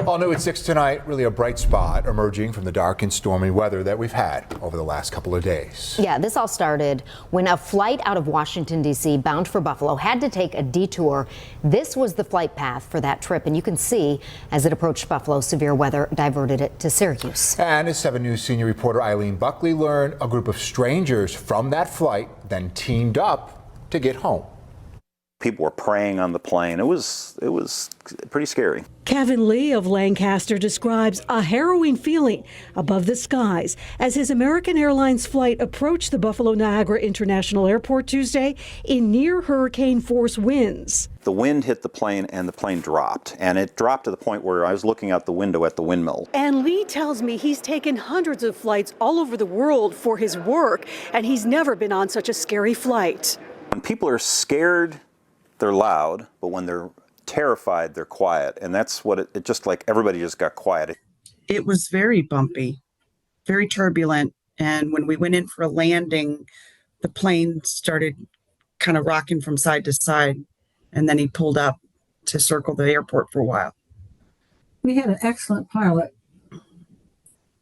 All new at 6 tonight, really a bright spot emerging from the dark and stormy weather that we've had over the last couple of days. Yeah, this all started when a flight out of Washington, D.C. bound for Buffalo had to take a detour. This was the flight path for that trip, and you can see as it approached Buffalo, severe weather diverted it to Syracuse. And as 7 News senior reporter Eileen Buckley learned, a group of strangers from that flight then teamed up to get home. People were praying on the plane. It was pretty scary. Kevin Lee of Lancaster describes a harrowing feeling above the skies as his American Airlines flight approached the Buffalo Niagara International Airport Tuesday in near hurricane force winds. The wind hit the plane and the plane dropped. And it dropped to the point where I was looking out the window at the windmill. And Lee tells me he's taken hundreds of flights all over the world for his work, and he's never been on such a scary flight. When people are scared, they're loud, but when they're terrified, they're quiet. And that's what it just like everybody just got quiet. It was very bumpy, very turbulent. And when we went in for a landing, the plane started kind of rocking from side to side. And then he pulled up to circle the airport for a while. We had an excellent pilot.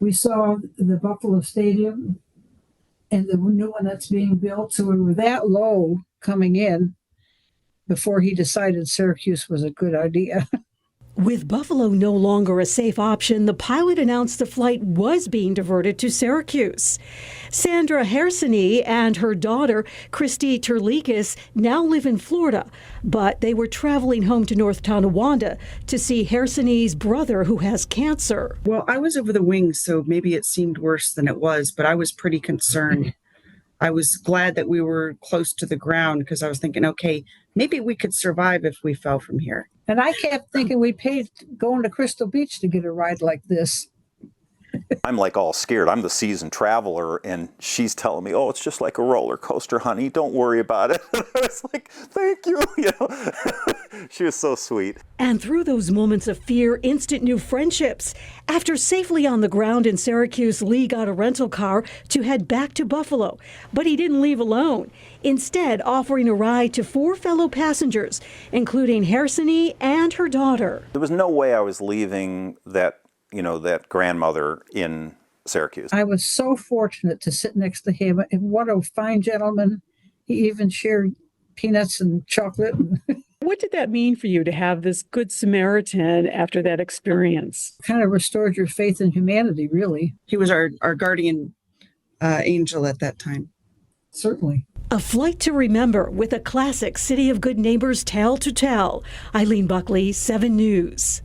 We saw the Buffalo Stadium and the new one that's being built. So we were that low coming in before he decided Syracuse was a good idea. With Buffalo no longer a safe option, the pilot announced the flight was being diverted to Syracuse. Sandra Herseny and her daughter, Christy Terlikis, now live in Florida, but they were traveling home to North Tonawanda to see Herseny's brother who has cancer. Well, I was over the wings, so maybe it seemed worse than it was, but I was pretty concerned. I was glad that we were close to the ground because I was thinking, okay, maybe we could survive if we fell from here. And I kept thinking we paid going to Crystal Beach to get a ride like this. I'm like all scared. I'm the seasoned traveler, and she's telling me, oh, it's just like a roller coaster, honey. Don't worry about it. I was like, thank you. She was so sweet. And through those moments of fear, instant new friendships. After safely on the ground in Syracuse, Lee got a rental car to head back to Buffalo. But he didn't leave alone, instead offering a ride to 4 fellow passengers, including Herseny and her daughter. There was no way I was leaving that grandmother in Syracuse. I was so fortunate to sit next to him. And what a fine gentleman. He even shared peanuts and chocolate. What did that mean for you to have this Good Samaritan after that experience? Kind of restored your faith in humanity, really. He was our guardian angel at that time. Certainly. A flight to remember with a classic City of Good Neighbors tale to tell. Eileen Buckley, 7 News.